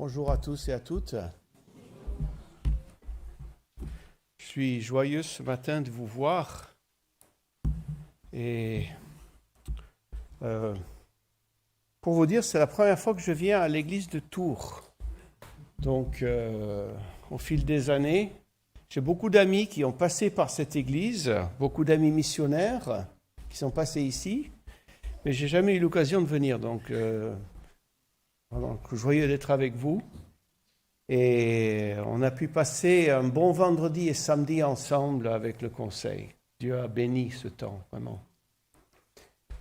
Bonjour à tous et à toutes. Je suis joyeux ce matin de vous voir et pour vous dire, c'est la première fois que je viens à l'église de Tours. Donc, au fil des années, j'ai beaucoup d'amis qui ont passé par cette église, beaucoup d'amis missionnaires qui sont passés ici, mais j'ai jamais eu l'occasion de venir. Donc, joyeux d'être avec vous. Et on a pu passer un bon vendredi et samedi ensemble avec le conseil. Dieu a béni ce temps, vraiment.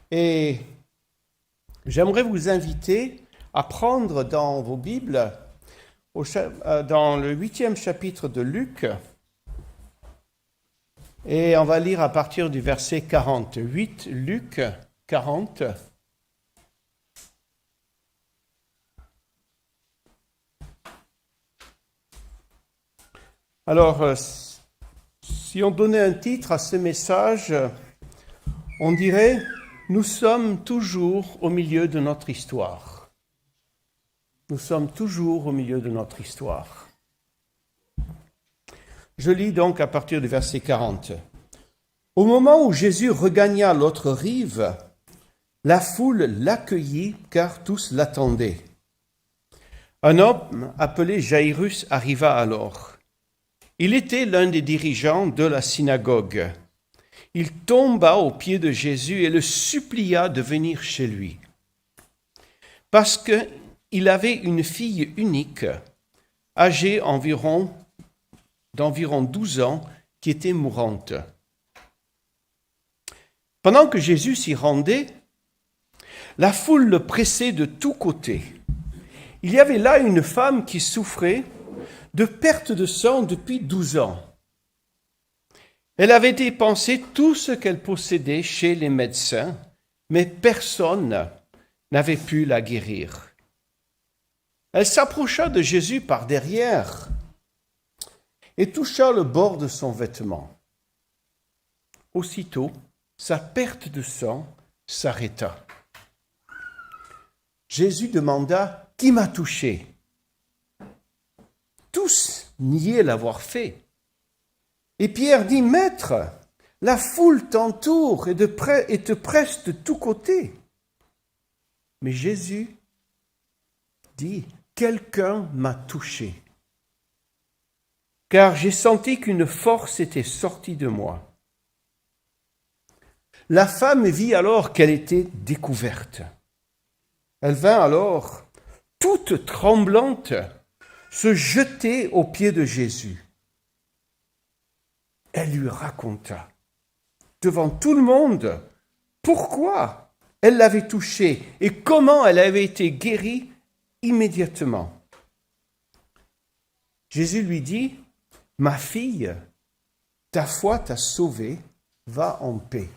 Et j'aimerais vous inviter à prendre dans vos Bibles, dans le 8e chapitre de Luc, et on va lire à partir du verset 40. 8 Luc 40. Alors, si on donnait un titre à ce message, on dirait « Nous sommes toujours au milieu de notre histoire ». Nous sommes toujours au milieu de notre histoire. Je lis donc à partir du verset 40. « Au moment où Jésus regagna l'autre rive, la foule l'accueillit car tous l'attendaient. Un homme appelé Jairus arriva alors. Il était l'un des dirigeants de la synagogue. Il tomba aux pieds de Jésus et le supplia de venir chez lui. Parce qu'il avait une fille unique, âgée d'environ 12 ans, qui était mourante. Pendant que Jésus s'y rendait, la foule le pressait de tous côtés. Il y avait là une femme qui souffrait de perte de sang depuis 12 ans. Elle avait dépensé tout ce qu'elle possédait chez les médecins, mais personne n'avait pu la guérir. Elle s'approcha de Jésus par derrière et toucha le bord de son vêtement. Aussitôt, sa perte de sang s'arrêta. Jésus demanda « Qui m'a touché ?» Tous niaient l'avoir fait. Et Pierre dit, « Maître, la foule t'entoure et te presse de tous côtés. » Mais Jésus dit, « Quelqu'un m'a touché, car j'ai senti qu'une force était sortie de moi. » La femme vit alors qu'elle était découverte. Elle vint alors, toute tremblante, se jeter aux pieds de Jésus. Elle lui raconta, devant tout le monde, pourquoi elle l'avait touché et comment elle avait été guérie immédiatement. Jésus lui dit, « Ma fille, ta foi t'a sauvée, va en paix. »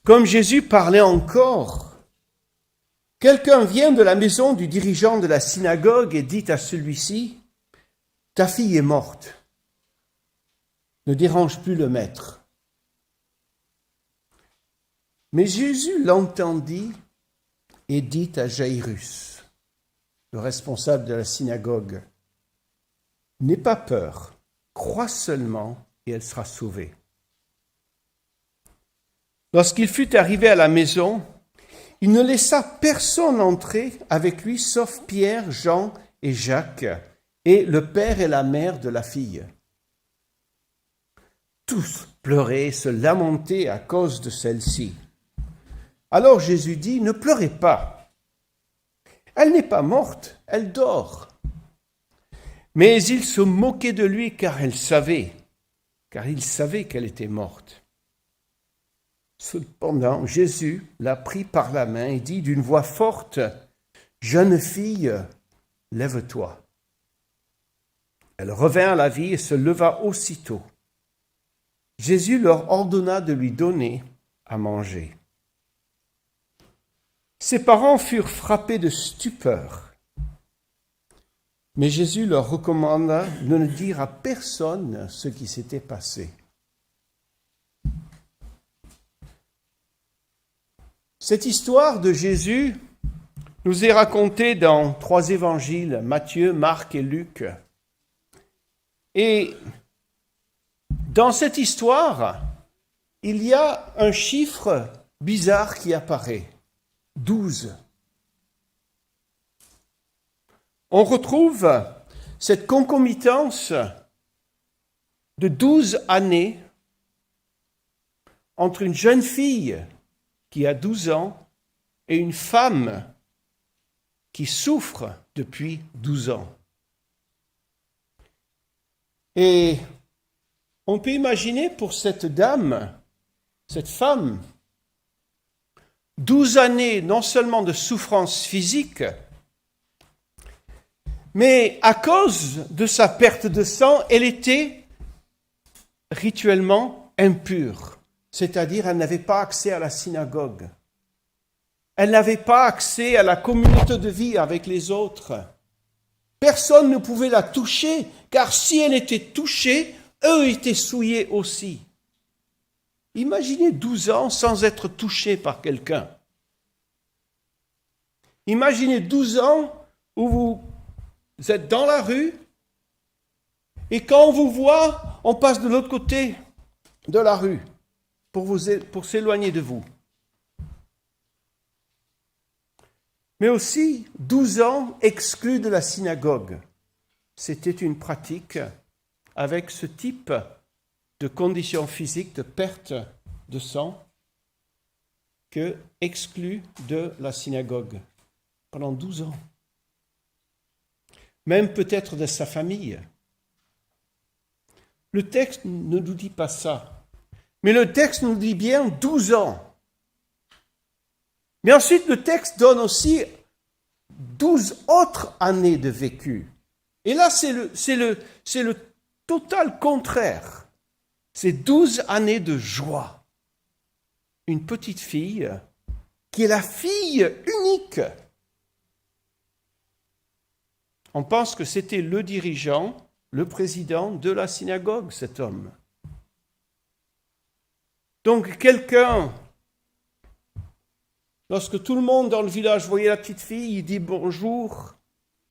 Comme Jésus parlait encore, quelqu'un vient de la maison du dirigeant de la synagogue et dit à celui-ci, « Ta fille est morte. Ne dérange plus le maître. » Mais Jésus l'entendit et dit à Jairus, le responsable de la synagogue, « N'aie pas peur, crois seulement et elle sera sauvée. » Lorsqu'il fut arrivé à la maison, il ne laissa personne entrer avec lui sauf Pierre, Jean et Jacques et le père et la mère de la fille. Tous pleuraient et se lamentaient à cause de celle-ci. Alors Jésus dit, « Ne pleurez pas. Elle n'est pas morte, elle dort. » Mais ils se moquaient de lui car il savait qu'elle était morte. Cependant, Jésus la prit par la main et dit d'une voix forte, « Jeune fille, lève-toi. » Elle revint à la vie et se leva aussitôt. Jésus leur ordonna de lui donner à manger. Ses parents furent frappés de stupeur. Mais Jésus leur recommanda de ne dire à personne ce qui s'était passé. Cette histoire de Jésus nous est raconté dans 3 évangiles, Matthieu, Marc et Luc. Et dans cette histoire, il y a un chiffre bizarre qui apparaît, 12. On retrouve cette concomitance de 12 années entre une jeune fille qui a 12 ans et une femme qui souffre depuis 12 ans. Et on peut imaginer pour cette dame, cette femme, 12 années non seulement de souffrance physique, mais à cause de sa perte de sang, elle était rituellement impure, c'est-à-dire elle n'avait pas accès à la synagogue. Elle n'avait pas accès à la communauté de vie avec les autres. Personne ne pouvait la toucher, car si elle était touchée, eux étaient souillés aussi. Imaginez 12 ans sans être touché par quelqu'un. Imaginez 12 ans où vous êtes dans la rue et quand on vous voit, on passe de l'autre côté de la rue pour s'éloigner de vous. Mais aussi 12 ans exclus de la synagogue. C'était une pratique avec ce type de conditions physiques, de perte de sang, que exclu de la synagogue pendant 12 ans. Même peut-être de sa famille. Le texte ne nous dit pas ça, mais le texte nous dit bien 12 ans. Mais ensuite, le texte donne aussi 12 autres années de vécu. Et là, c'est le total contraire. C'est 12 années de joie. Une petite fille qui est la fille unique. On pense que c'était le dirigeant, le président de la synagogue, cet homme. Donc quelqu'un, lorsque tout le monde dans le village voyait la petite fille, il dit bonjour,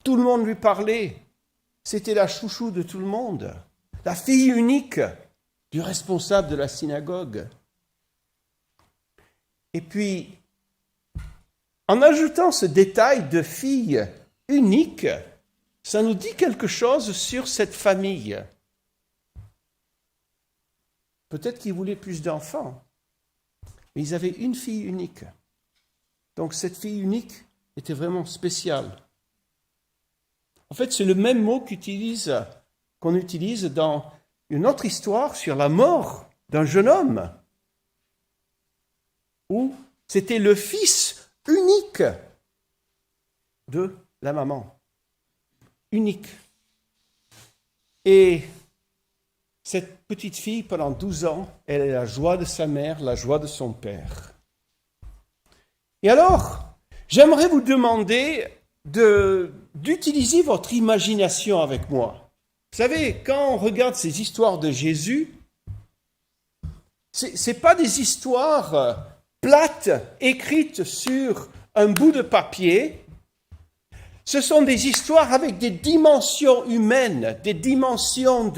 tout le monde lui parlait. C'était la chouchou de tout le monde, la fille unique du responsable de la synagogue. Et puis, en ajoutant ce détail de fille unique, ça nous dit quelque chose sur cette famille. Peut-être qu'ils voulaient plus d'enfants, mais ils avaient une fille unique. Donc cette fille unique était vraiment spéciale. En fait, c'est le même mot qu'on utilise dans une autre histoire sur la mort d'un jeune homme, où c'était le fils unique de la maman. Unique. Et cette petite fille, pendant 12 ans, elle est la joie de sa mère, la joie de son père. Et alors, j'aimerais vous demander d'utiliser votre imagination avec moi. Vous savez, quand on regarde ces histoires de Jésus, c'est pas des histoires plates, écrites sur un bout de papier. Ce sont des histoires avec des dimensions humaines, des dimensions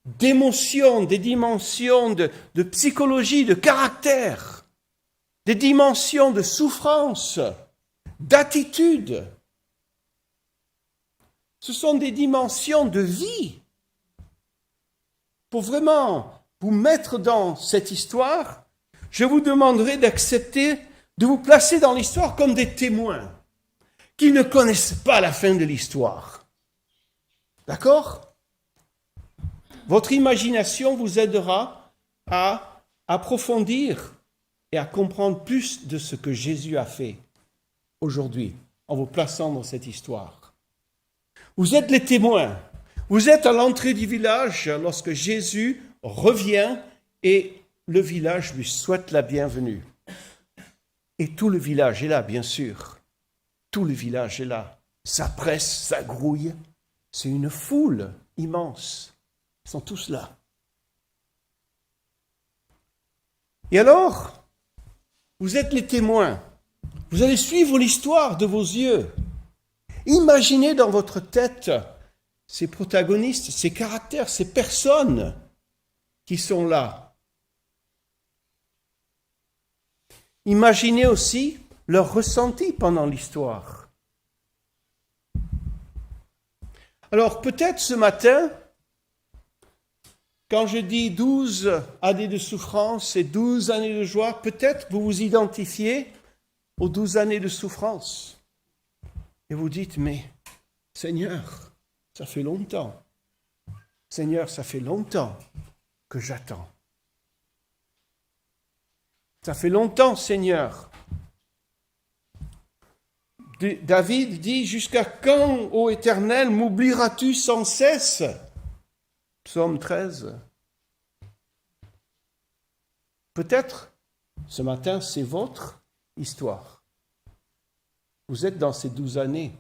d'émotion, des dimensions de psychologie, de caractère, des dimensions de souffrance, d'attitude. Ce sont des dimensions de vie. Pour vraiment vous mettre dans cette histoire, je vous demanderai d'accepter de vous placer dans l'histoire comme des témoins qui ne connaissent pas la fin de l'histoire. D'accord ? Votre imagination vous aidera à approfondir et à comprendre plus de ce que Jésus a fait aujourd'hui, en vous plaçant dans cette histoire. Vous êtes les témoins. Vous êtes à l'entrée du village lorsque Jésus revient et le village lui souhaite la bienvenue. Et tout le village est là, bien sûr. Tout le village est là. Ça presse, ça grouille. C'est une foule immense. Ils sont tous là. Et alors, vous êtes les témoins. Vous allez suivre l'histoire de vos yeux. Imaginez dans votre tête ces protagonistes, ces caractères, ces personnes qui sont là. Imaginez aussi leur ressenti pendant l'histoire. Alors peut-être ce matin, quand je dis 12 années de souffrance et 12 années de joie, peut-être vous vous identifiez aux 12 années de souffrance. Et vous dites, mais Seigneur, ça fait longtemps. Seigneur, ça fait longtemps que j'attends. Ça fait longtemps, Seigneur. David dit, jusqu'à quand, ô Éternel, m'oublieras-tu sans cesse? Psaume 13. Peut-être, ce matin, c'est votre histoire. Vous êtes dans ces 12 années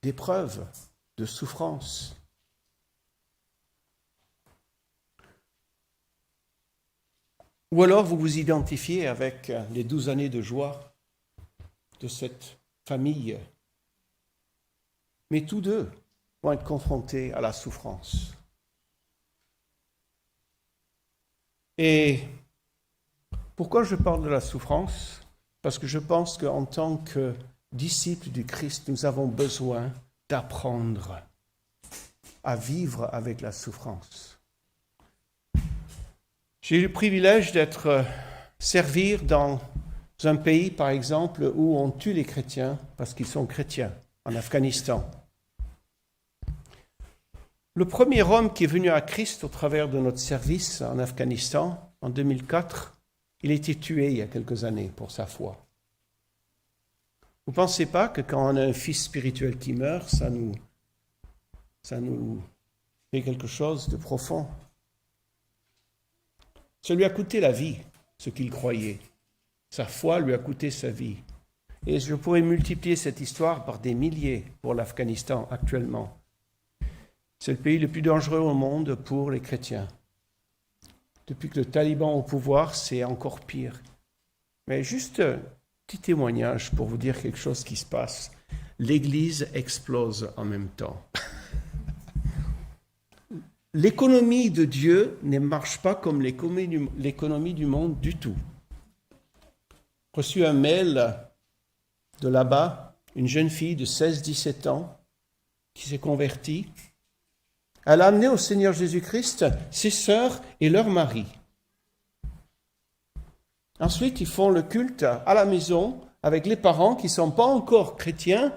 d'épreuves, de souffrance. Ou alors vous vous identifiez avec les 12 années de joie de cette famille. Mais tous deux vont être confrontés à la souffrance. Et pourquoi je parle de la souffrance? Parce que je pense qu'en tant que disciples du Christ, nous avons besoin d'apprendre à vivre avec la souffrance. J'ai eu le privilège d'être servir dans un pays, par exemple, où on tue les chrétiens parce qu'ils sont chrétiens, en Afghanistan. Le premier homme qui est venu à Christ au travers de notre service en Afghanistan, en 2004, il a été tué il y a quelques années pour sa foi. Vous ne pensez pas que quand on a un fils spirituel qui meurt, ça nous fait quelque chose de profond? Ça lui a coûté la vie, ce qu'il croyait. Sa foi lui a coûté sa vie. Et je pourrais multiplier cette histoire par des milliers pour l'Afghanistan actuellement. C'est le pays le plus dangereux au monde pour les chrétiens. Depuis que le Taliban est au pouvoir, c'est encore pire. Mais juste un petit témoignage pour vous dire quelque chose qui se passe. L'Église explose en même temps. L'économie de Dieu ne marche pas comme l'économie du monde du tout. J'ai reçu un mail de là-bas, une jeune fille de 16-17 ans qui s'est convertie. Elle a amené au Seigneur Jésus-Christ ses sœurs et leur mari. Ensuite, ils font le culte à la maison avec les parents qui ne sont pas encore chrétiens,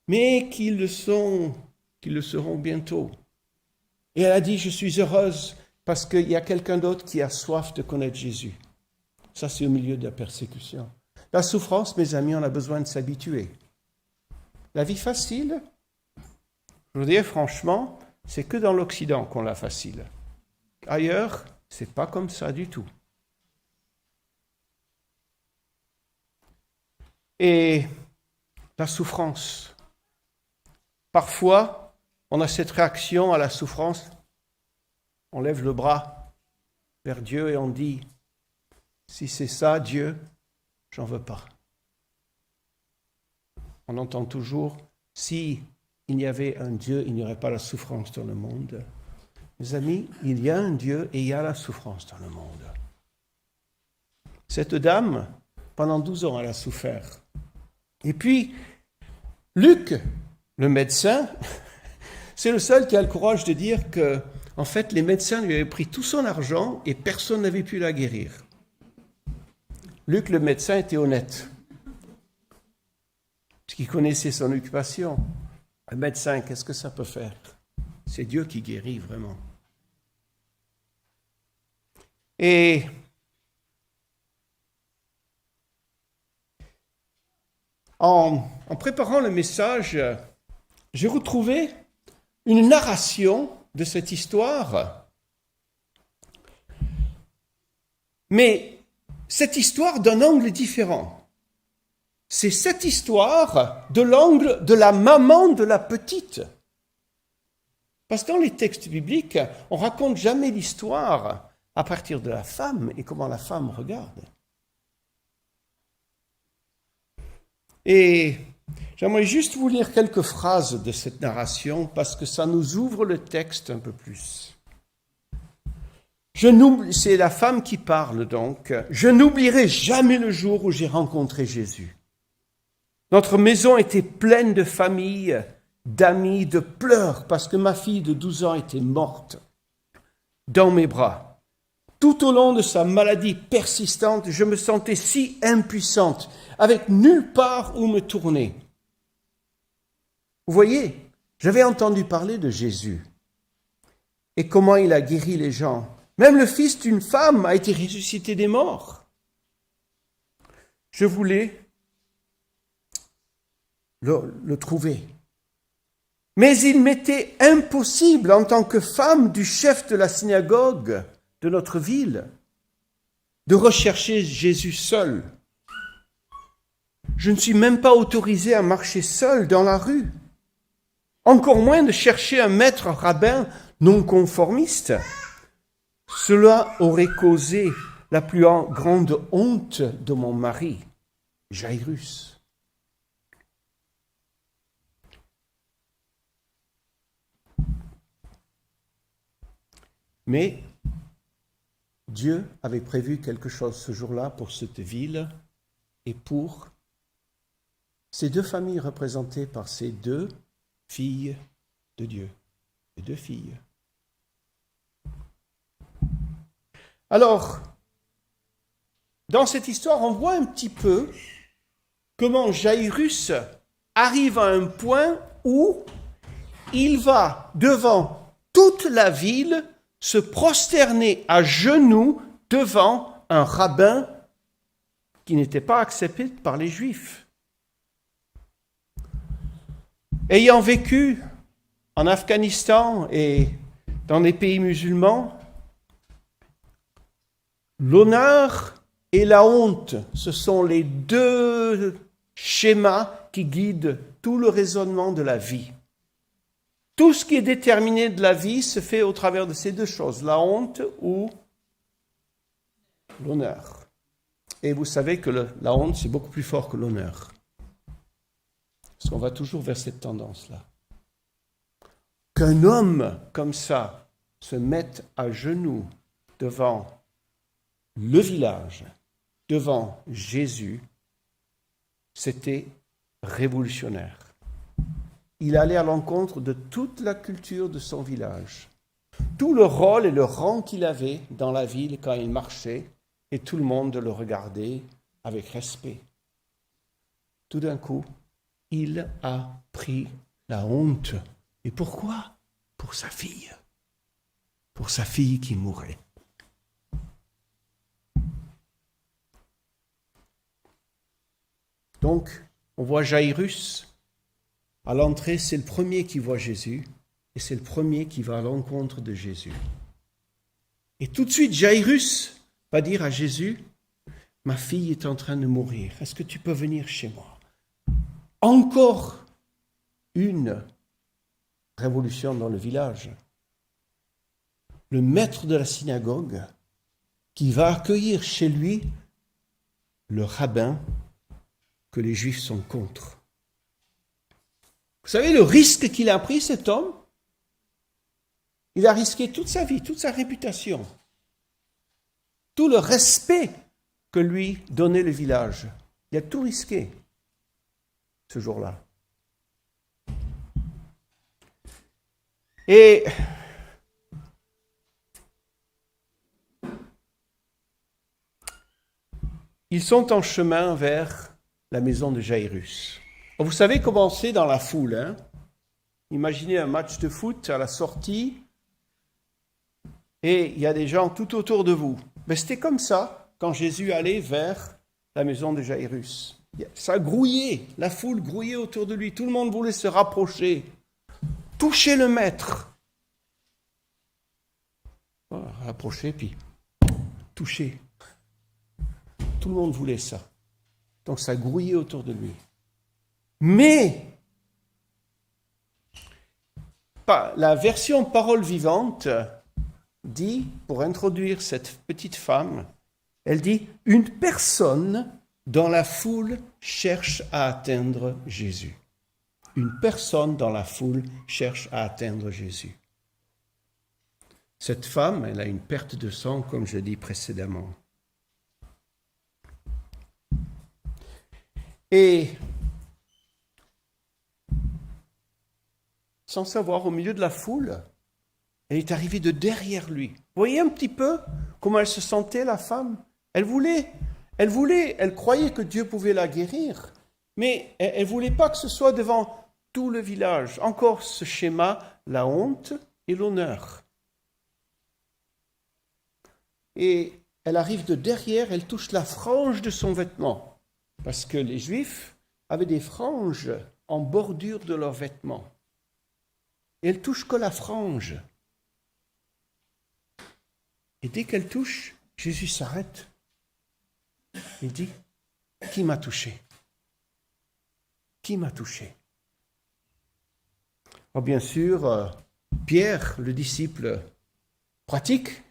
mais qui le seront bientôt. Et elle a dit, je suis heureuse parce qu'il y a quelqu'un d'autre qui a soif de connaître Jésus. Ça, c'est au milieu de la persécution. La souffrance, mes amis, on a besoin de s'habituer. La vie facile, je vous dis franchement, c'est que dans l'Occident qu'on l'a facile. Ailleurs, c'est pas comme ça du tout. Et la souffrance. Parfois, on a cette réaction à la souffrance. On lève le bras vers Dieu et on dit, si c'est ça, Dieu, j'en veux pas. On entend toujours, si il y avait un Dieu, il n'y aurait pas la souffrance dans le monde. Mes amis, il y a un Dieu et il y a la souffrance dans le monde. Cette dame, pendant 12 ans, elle a souffert. Et puis, Luc, le médecin, c'est le seul qui a le courage de dire que, en fait, les médecins lui avaient pris tout son argent et personne n'avait pu la guérir. Luc, le médecin, était honnête, parce qu'il connaissait son occupation. Un médecin, qu'est-ce que ça peut faire? C'est Dieu qui guérit vraiment. Et en préparant le message, j'ai retrouvé une narration de cette histoire. Mais cette histoire d'un angle différent. C'est cette histoire de l'angle de la maman de la petite. Parce que dans les textes bibliques, on ne raconte jamais l'histoire à partir de la femme et comment la femme regarde. Et j'aimerais juste vous lire quelques phrases de cette narration parce que ça nous ouvre le texte un peu plus. C'est la femme qui parle donc. Je n'oublierai jamais le jour où j'ai rencontré Jésus. Notre maison était pleine de familles, d'amis, de pleurs parce que ma fille de 12 ans était morte dans mes bras. Tout au long de sa maladie persistante, je me sentais si impuissante, avec nulle part où me tourner. Vous voyez, j'avais entendu parler de Jésus et comment il a guéri les gens. Même le fils d'une femme a été ressuscité des morts. Je voulais le trouver. Mais il m'était impossible, en tant que femme du chef de la synagogue de notre ville, de rechercher Jésus seul. Je ne suis même pas autorisée à marcher seule dans la rue, encore moins de chercher un maître rabbin non conformiste. Cela aurait causé la plus grande honte de mon mari, Jairus. Mais Dieu avait prévu quelque chose ce jour-là pour cette ville et pour ces deux familles représentées par ces deux filles de Dieu, les deux filles. Alors, dans cette histoire, on voit un petit peu comment Jairus arrive à un point où il va devant toute la ville se prosterner à genoux devant un rabbin qui n'était pas accepté par les Juifs. Ayant vécu en Afghanistan et dans les pays musulmans, l'honneur et la honte, ce sont les deux schémas qui guident tout le raisonnement de la vie. Tout ce qui est déterminé de la vie se fait au travers de ces deux choses, la honte ou l'honneur. Et vous savez que la honte, c'est beaucoup plus fort que l'honneur. Parce qu'on va toujours vers cette tendance-là. Qu'un homme comme ça se mette à genoux devant le village, devant Jésus, c'était révolutionnaire. Il allait à l'encontre de toute la culture de son village. Tout le rôle et le rang qu'il avait dans la ville quand il marchait, et tout le monde le regardait avec respect. Tout d'un coup, il a pris la honte. Et pourquoi ? Pour sa fille. Pour sa fille qui mourait. Donc, on voit Jairus. À l'entrée, c'est le premier qui voit Jésus et c'est le premier qui va à l'encontre de Jésus. Et tout de suite, Jairus va dire à Jésus, « Ma fille est en train de mourir. Est-ce que tu peux venir chez moi ?» Encore une révolution dans le village. Le maître de la synagogue qui va accueillir chez lui le rabbin que les Juifs sont contre. Vous savez le risque qu'il a pris, cet homme ? Il a risqué toute sa vie, toute sa réputation, tout le respect que lui donnait le village. Il a tout risqué ce jour-là. Et ils sont en chemin vers la maison de Jairus. Vous savez comment c'est dans la foule, hein ? Imaginez un match de foot à la sortie et il y a des gens tout autour de vous. Mais c'était comme ça quand Jésus allait vers la maison de Jairus. Ça grouillait, la foule grouillait autour de lui. Tout le monde voulait se rapprocher, toucher le maître. Voilà, rapprocher, puis toucher. Tout le monde voulait ça. Donc ça grouillait autour de lui. Mais la version parole vivante dit, pour introduire cette petite femme, elle dit « Une personne dans la foule cherche à atteindre Jésus. Une personne dans la foule cherche à atteindre Jésus. Cette femme, elle a une perte de sang, comme je dis précédemment. Et sans savoir, au milieu de la foule, elle est arrivée de derrière lui. Vous voyez un petit peu comment elle se sentait, la femme? Elle croyait que Dieu pouvait la guérir, mais elle ne voulait pas que ce soit devant tout le village. Encore ce schéma, la honte et l'honneur. Et elle arrive de derrière, elle touche la frange de son vêtement, parce que les Juifs avaient des franges en bordure de leurs vêtements. Et elle touche que la frange. Et dès qu'elle touche, Jésus s'arrête. Il dit, « Qui m'a touché? Qui m'a touché ?» Alors bien sûr, Pierre, le disciple pratique,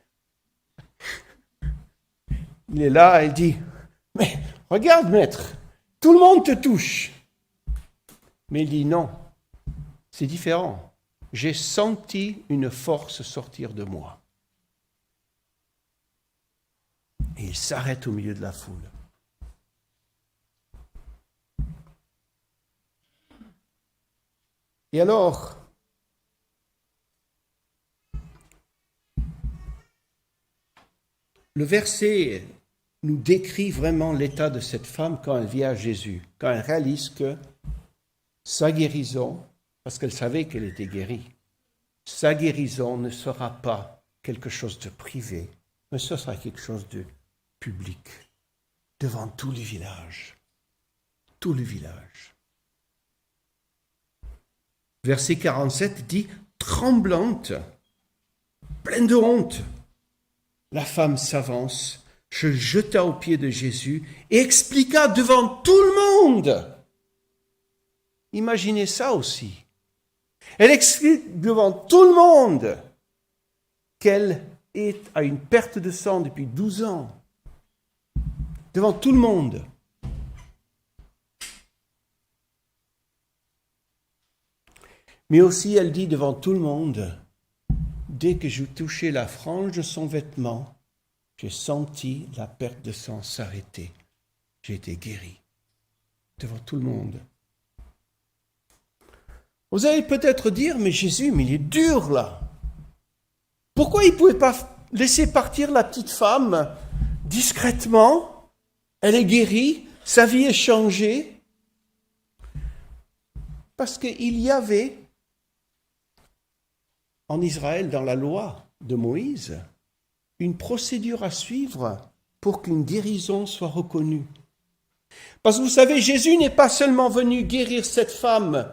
il est là, il dit, « Mais regarde, maître, tout le monde te touche. » Mais il dit, « Non, c'est différent. J'ai senti une force sortir de moi. » Et il s'arrête au milieu de la foule. Et alors, le verset nous décrit vraiment l'état de cette femme quand elle vient à Jésus, quand elle réalise que sa guérison, parce qu'elle savait qu'elle était guérie, sa guérison ne sera pas quelque chose de privé, mais ce sera quelque chose de public, devant tout le village. Tout le village. Verset 47 dit, tremblante, pleine de honte, la femme s'avance, se jeta aux pieds de Jésus et expliqua devant tout le monde. Imaginez ça aussi. Elle explique devant tout le monde qu'elle a une perte de sang depuis 12 ans. Devant tout le monde. Mais aussi, elle dit devant tout le monde, dès que je touchais la frange de son vêtement, j'ai senti la perte de sang s'arrêter. J'ai été guéri. Devant tout le monde. Vous allez peut-être dire, mais Jésus, mais il est dur là. Pourquoi il ne pouvait pas laisser partir la petite femme discrètement? Elle est guérie, sa vie est changée. Parce qu'il y avait en Israël, dans la loi de Moïse, une procédure à suivre pour qu'une guérison soit reconnue. Parce que vous savez, Jésus n'est pas seulement venu guérir cette femme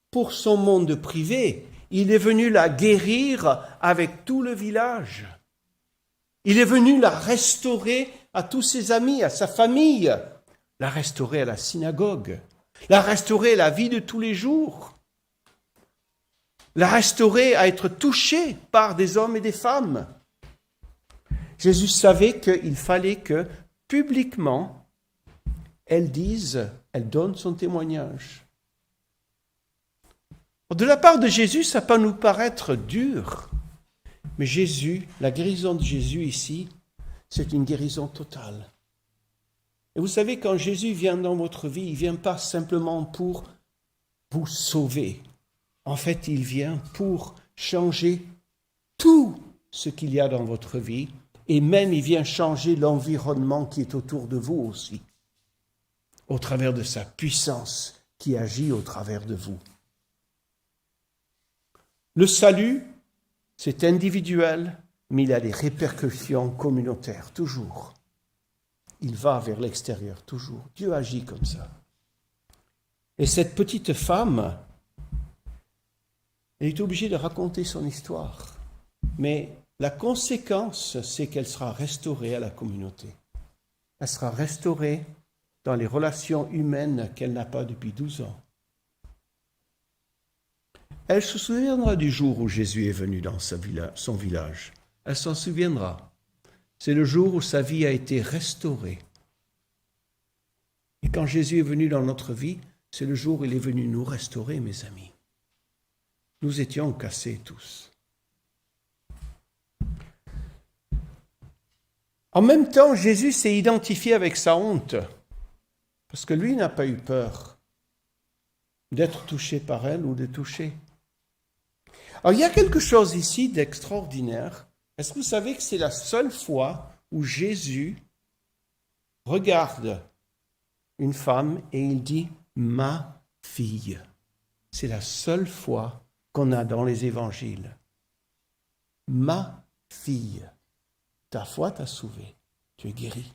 pour son monde privé, il est venu la guérir avec tout le village. Il est venu la restaurer à tous ses amis, à sa famille, la restaurer à la synagogue, la restaurer à la vie de tous les jours, la restaurer à être touchée par des hommes et des femmes. Jésus savait qu'il fallait que, publiquement, elle donne son témoignage. De la part de Jésus, ça peut nous paraître dur, mais Jésus, la guérison de Jésus ici, c'est une guérison totale. Et vous savez, quand Jésus vient dans votre vie, il ne vient pas simplement pour vous sauver. En fait, il vient pour changer tout ce qu'il y a dans votre vie, et même il vient changer l'environnement qui est autour de vous aussi, au travers de sa puissance qui agit au travers de vous. Le salut, c'est individuel, mais il a des répercussions communautaires, toujours. Il va vers l'extérieur, toujours. Dieu agit comme ça. Et cette petite femme, elle est obligée de raconter son histoire. Mais la conséquence, c'est qu'elle sera restaurée à la communauté. Elle sera restaurée dans les relations humaines qu'elle n'a pas depuis 12 ans. Elle se souviendra du jour où Jésus est venu dans son village. Elle s'en souviendra. C'est le jour où sa vie a été restaurée. quand Jésus est venu dans notre vie, c'est le jour où il est venu nous restaurer, mes amis. Nous étions cassés tous. En même temps, Jésus s'est identifié avec sa honte, parce que lui n'a pas eu peur d'être touché par elle ou de toucher. Alors, il y a quelque chose ici d'extraordinaire. Est-ce que vous savez que c'est la seule fois où Jésus regarde une femme et il dit « ma fille ». C'est la seule fois qu'on a dans les évangiles. « Ma fille, ta foi t'a sauvé, tu es guéri ».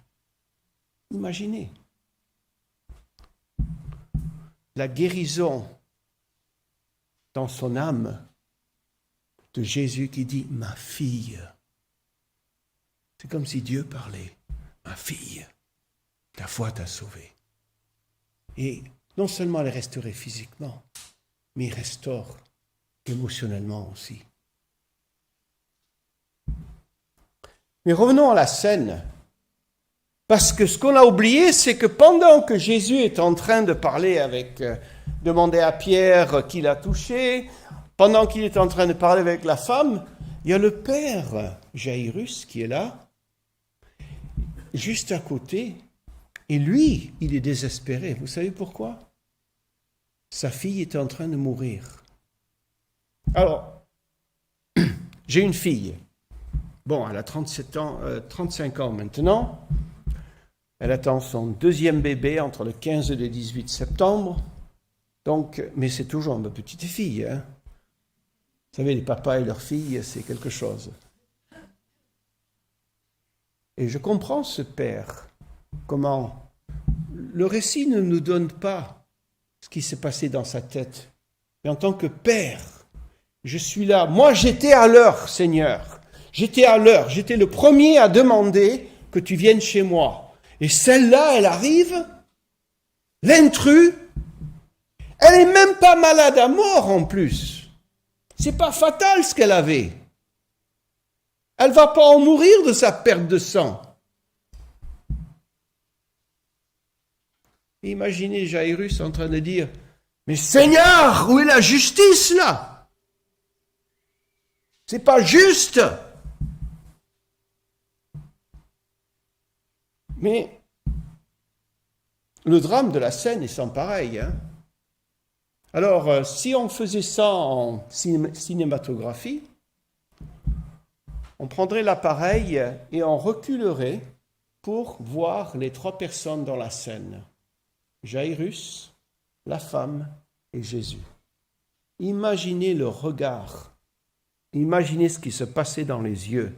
Imaginez la guérison dans son âme de Jésus qui dit « ma fille ». C'est comme si Dieu parlait « ma fille, ta foi t'a sauvé ». Et non seulement elle est restaurée physiquement, mais il restaure émotionnellement aussi. Mais revenons à la scène. Parce que ce qu'on a oublié, c'est que pendant que Jésus est en train de parler demander à Pierre qui l'a touché, pendant qu'il est en train de parler avec la femme, il y a le père Jairus qui est là, juste à côté, et lui, il est désespéré. Vous savez pourquoi? Sa fille est en train de mourir. Alors, j'ai une fille. Bon, elle a 35 ans maintenant. Elle attend son deuxième bébé entre le 15 et le 18 septembre. Donc, mais c'est toujours ma petite fille. Hein. Vous savez, les papas et leurs filles, c'est quelque chose. Et je comprends ce père. Comment? Le récit ne nous donne pas ce qui s'est passé dans sa tête. Mais en tant que père, je suis là. Moi, j'étais à l'heure, Seigneur. J'étais à l'heure. J'étais le premier à demander que tu viennes chez moi. Et celle-là, elle arrive, l'intrus, elle n'est même pas malade à mort en plus. C'est pas fatal ce qu'elle avait. Elle va pas en mourir de sa perte de sang. Imaginez Jairus en train de dire, mais Seigneur, où est la justice là? C'est pas juste. Mais le drame de la scène est sans pareil. Hein? Alors, si on faisait ça en cinématographie, on prendrait l'appareil et on reculerait pour voir les trois personnes dans la scène. Jairus, la femme et Jésus. Imaginez le regard. Imaginez ce qui se passait dans les yeux.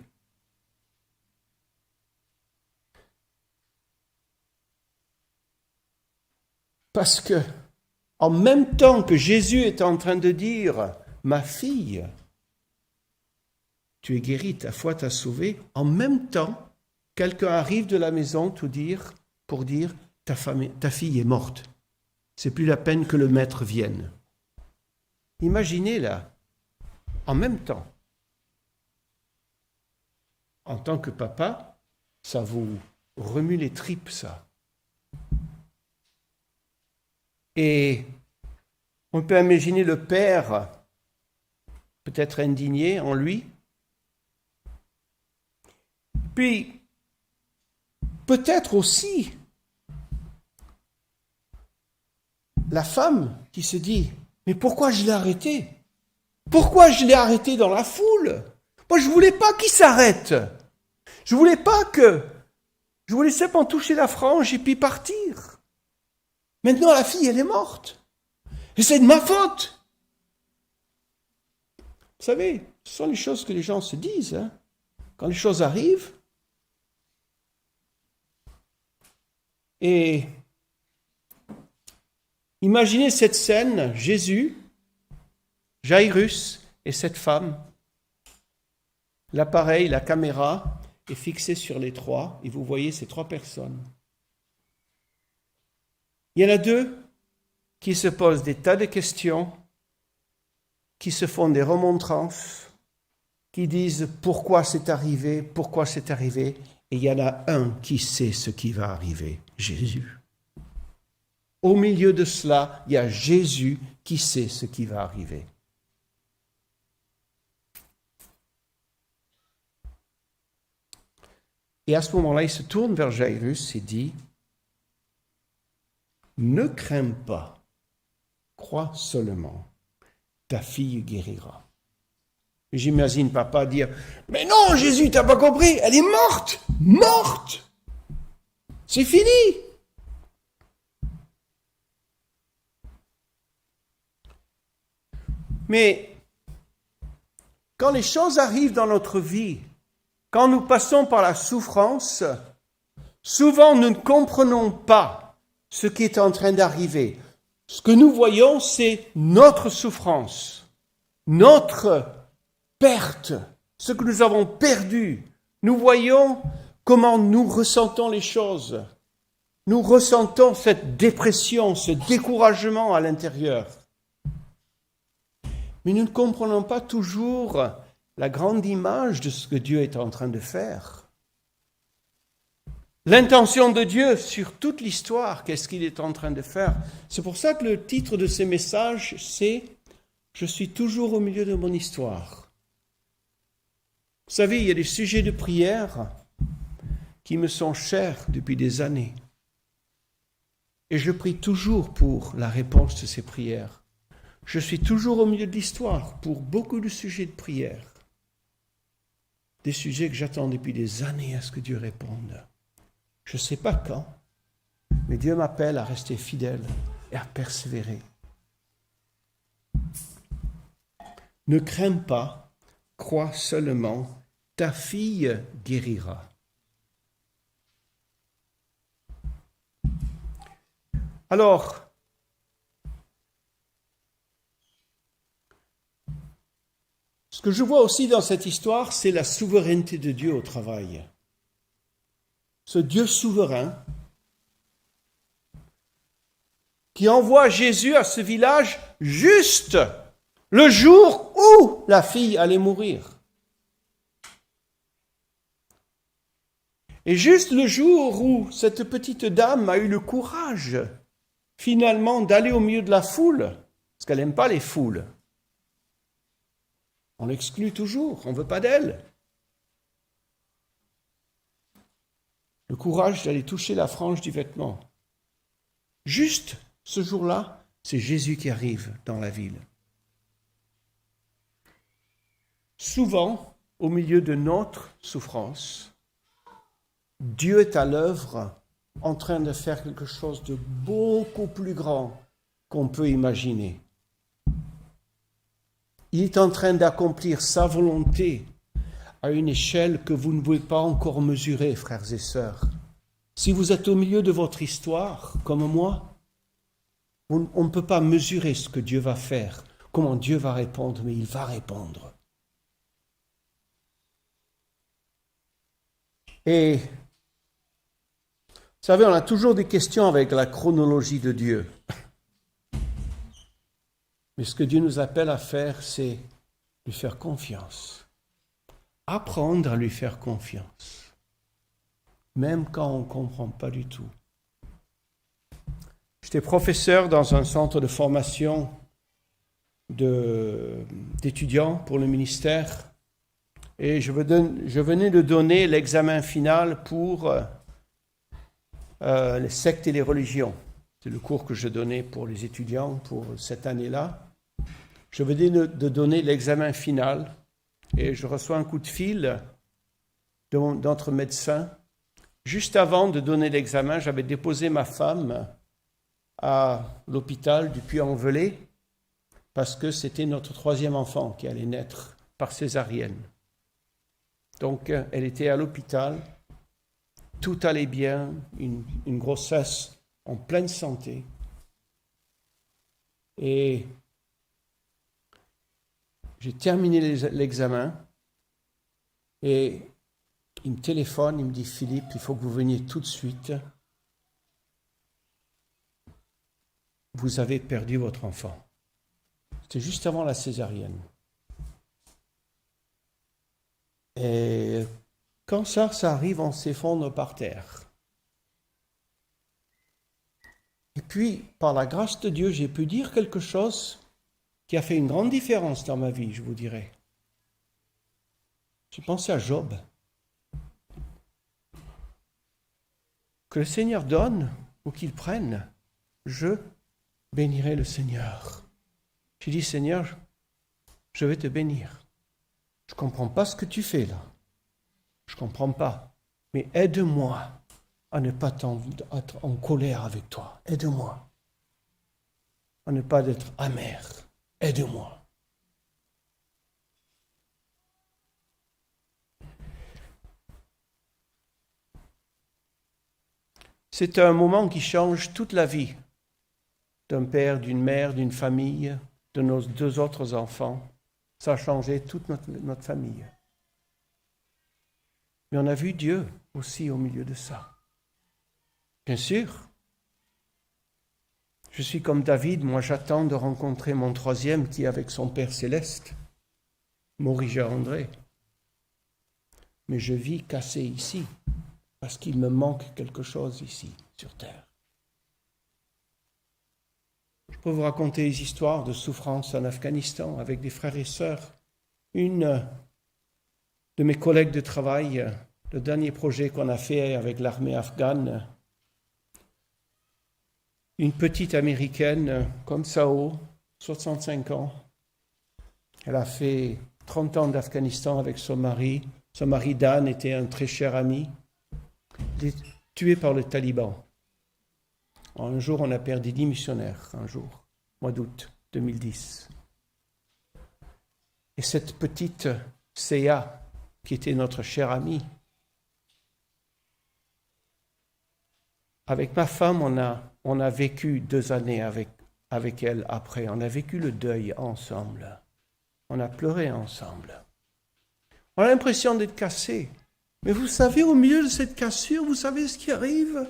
Parce que, en même temps que Jésus est en train de dire « Ma fille, tu es guérie, ta foi t'a sauvée », en même temps, quelqu'un arrive de la maison pour dire « Ta fille est morte. C'est plus la peine que le maître vienne. » Imaginez là, en même temps. En tant que papa, ça vous remue les tripes, ça. Et on peut imaginer le père, peut-être indigné en lui. Puis, peut-être aussi, la femme qui se dit, mais pourquoi je l'ai arrêté? Pourquoi je l'ai arrêté dans la foule? Moi, je ne voulais pas qu'il s'arrête. Je voulais simplement toucher la frange et puis partir. Maintenant, la fille, elle est morte. Et c'est de ma faute. Vous savez, ce sont les choses que les gens se disent. Hein. Quand les choses arrivent. Et imaginez cette scène, Jésus, Jairus et cette femme. L'appareil, la caméra est fixée sur les trois et vous voyez ces trois personnes. Il y en a deux qui se posent des tas de questions, qui se font des remontrances, qui disent pourquoi c'est arrivé, et il y en a un qui sait ce qui va arriver, Jésus. Au milieu de cela, il y a Jésus qui sait ce qui va arriver. Et à ce moment-là, il se tourne vers Jairus et dit, « Ne crains pas, crois seulement, ta fille guérira. » J'imagine papa dire, « Mais non, Jésus, t'as pas compris, elle est morte, morte, c'est fini. » Mais quand les choses arrivent dans notre vie, quand nous passons par la souffrance, souvent nous ne comprenons pas ce qui est en train d'arriver. Ce que nous voyons, c'est notre souffrance, notre perte, ce que nous avons perdu. Nous voyons comment nous ressentons les choses. Nous ressentons cette dépression, ce découragement à l'intérieur. Mais nous ne comprenons pas toujours la grande image de ce que Dieu est en train de faire. L'intention de Dieu sur toute l'histoire, qu'est-ce qu'il est en train de faire? C'est pour ça que le titre de ces messages, c'est « Je suis toujours au milieu de mon histoire ». Vous savez, il y a des sujets de prière qui me sont chers depuis des années. Et je prie toujours pour la réponse de ces prières. Je suis toujours au milieu de l'histoire pour beaucoup de sujets de prière. Des sujets que j'attends depuis des années à ce que Dieu réponde. Je ne sais pas quand, mais Dieu m'appelle à rester fidèle et à persévérer. Ne crains pas, crois seulement, ta fille guérira. Alors, ce que je vois aussi dans cette histoire, c'est la souveraineté de Dieu au travail. Ce Dieu souverain qui envoie Jésus à ce village juste le jour où la fille allait mourir. Et juste le jour où cette petite dame a eu le courage, finalement, d'aller au milieu de la foule, parce qu'elle n'aime pas les foules. On l'exclut toujours, on ne veut pas d'elle. Le courage d'aller toucher la frange du vêtement. Juste ce jour-là, c'est Jésus qui arrive dans la ville. Souvent, au milieu de notre souffrance, Dieu est à l'œuvre en train de faire quelque chose de beaucoup plus grand qu'on peut imaginer. Il est en train d'accomplir sa volonté à une échelle que vous ne pouvez pas encore mesurer, frères et sœurs. Si vous êtes au milieu de votre histoire, comme moi, on ne peut pas mesurer ce que Dieu va faire, comment Dieu va répondre, mais il va répondre. Et, vous savez, on a toujours des questions avec la chronologie de Dieu. Mais ce que Dieu nous appelle à faire, c'est lui faire confiance. Apprendre à lui faire confiance. Même quand on ne comprend pas du tout. J'étais professeur dans un centre de formation d'étudiants pour le ministère. Et je venais de donner l'examen final pour les sectes et les religions. C'est le cours que je donnais pour les étudiants pour cette année-là. Je venais de donner l'examen final et je reçois un coup de fil d'entre médecins. Juste avant de donner l'examen, j'avais déposé ma femme à l'hôpital du Puy-en-Velay parce que c'était notre 3e enfant qui allait naître par césarienne. Donc, elle était à l'hôpital, tout allait bien, une grossesse en pleine santé. Et j'ai terminé l'examen et il me téléphone, il me dit « Philippe, il faut que vous veniez tout de suite. Vous avez perdu votre enfant. » C'était juste avant la césarienne. Et quand ça arrive, on s'effondre par terre. Et puis, par la grâce de Dieu, j'ai pu dire quelque chose qui a fait une grande différence dans ma vie, je vous dirais. J'ai pensé à Job. Que le Seigneur donne ou qu'il prenne, je bénirai le Seigneur. J'ai dit, Seigneur, je vais te bénir. Je ne comprends pas ce que tu fais là. Je ne comprends pas. Mais aide-moi à ne pas être en colère avec toi. Aide-moi à ne pas être amer. Aide-moi. C'est un moment qui change toute la vie d'un père, d'une mère, d'une famille, de nos 2 autres enfants. Ça a changé toute notre famille. Mais on a vu Dieu aussi au milieu de ça. Bien sûr, je suis comme David, moi j'attends de rencontrer mon 3e qui est avec son Père céleste, Maurice André. Mais je vis cassé ici, parce qu'il me manque quelque chose ici, sur terre. Je peux vous raconter des histoires de souffrance en Afghanistan avec des frères et sœurs. Une de mes collègues de travail, le dernier projet qu'on a fait avec l'armée afghane, une petite américaine comme Sao, 65 ans. Elle a fait 30 ans d'Afghanistan avec son mari. Son mari Dan était un très cher ami. Il est tué par le Taliban. Un jour, on a perdu 10 missionnaires, mois d'août 2010. Et cette petite Séa, qui était notre chère amie, avec ma femme, on a vécu 2 années avec elle après. On a vécu le deuil ensemble. On a pleuré ensemble. On a l'impression d'être cassés. Mais vous savez, au milieu de cette cassure, vous savez ce qui arrive ?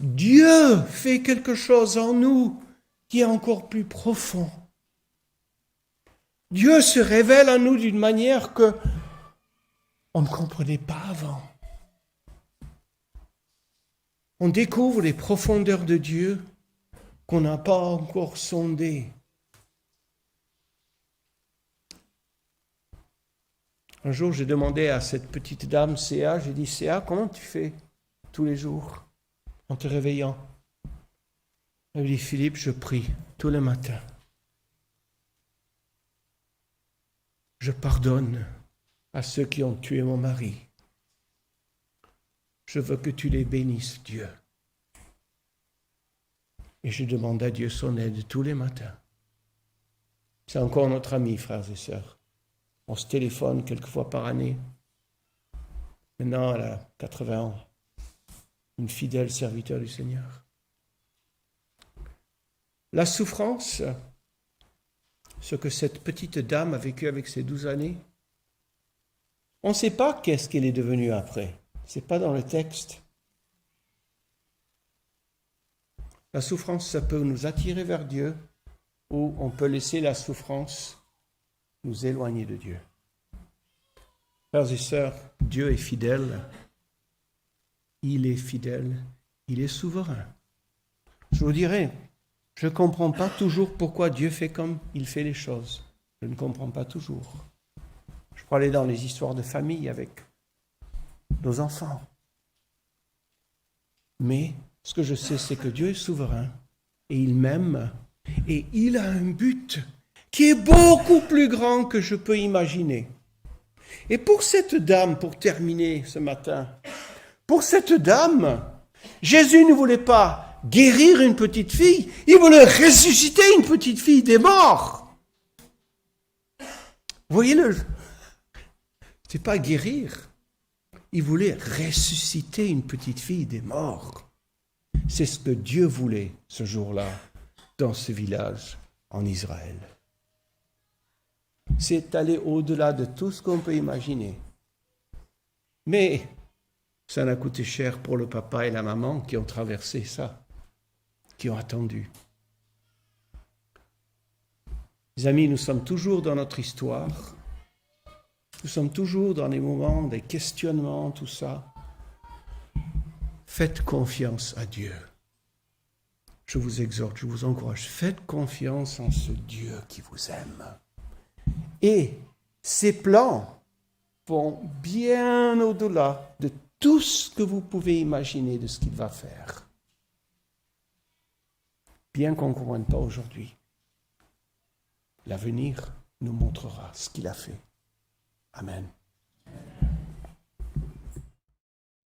Dieu fait quelque chose en nous qui est encore plus profond. Dieu se révèle à nous d'une manière que on ne comprenait pas avant. On découvre les profondeurs de Dieu qu'on n'a pas encore sondées. Un jour, j'ai demandé à cette petite dame, Céa, j'ai dit, Céa, comment tu fais tous les jours en te réveillant? Elle me dit, Philippe, je prie tous les matins. Je pardonne à ceux qui ont tué mon mari. Je veux que tu les bénisses, Dieu. Et je demande à Dieu son aide tous les matins. C'est encore notre ami, frères et sœurs. On se téléphone quelques fois par année. Maintenant, elle a 80 ans. Une fidèle serviteur du Seigneur. La souffrance, ce que cette petite dame a vécu avec ses 12 années, on ne sait pas qu'est-ce qu'elle est devenue après. Ce n'est pas dans le texte. La souffrance, ça peut nous attirer vers Dieu ou on peut laisser la souffrance nous éloigner de Dieu. Frères et sœurs, Dieu est fidèle. Il est fidèle. Il est souverain. Je vous dirais, je ne comprends pas toujours pourquoi Dieu fait comme il fait les choses. Je ne comprends pas toujours. Je peux aller dans les histoires de famille avec nos enfants. Mais ce que je sais, c'est que Dieu est souverain et il m'aime et il a un but qui est beaucoup plus grand que je peux imaginer. Et pour cette dame, pour terminer ce matin, pour cette dame, Jésus ne voulait pas guérir une petite fille, il voulait ressusciter une petite fille des morts. Vous voyez, c'est pas guérir. Il voulait ressusciter une petite fille des morts. C'est ce que Dieu voulait ce jour-là dans ce village en Israël. C'est aller au-delà de tout ce qu'on peut imaginer. Mais ça n'a coûté cher pour le papa et la maman qui ont traversé ça, qui ont attendu. Les amis, nous sommes toujours dans notre histoire. Nous sommes toujours dans les moments des questionnements, tout ça. Faites confiance à Dieu. je vous exhorte, je vous encourage, faites confiance en ce Dieu qui vous aime. Et ses plans vont bien au-delà de tout ce que vous pouvez imaginer de ce qu'il va faire. Bien qu'on ne comprenne pas aujourd'hui, l'avenir nous montrera ce qu'il a fait. Amen.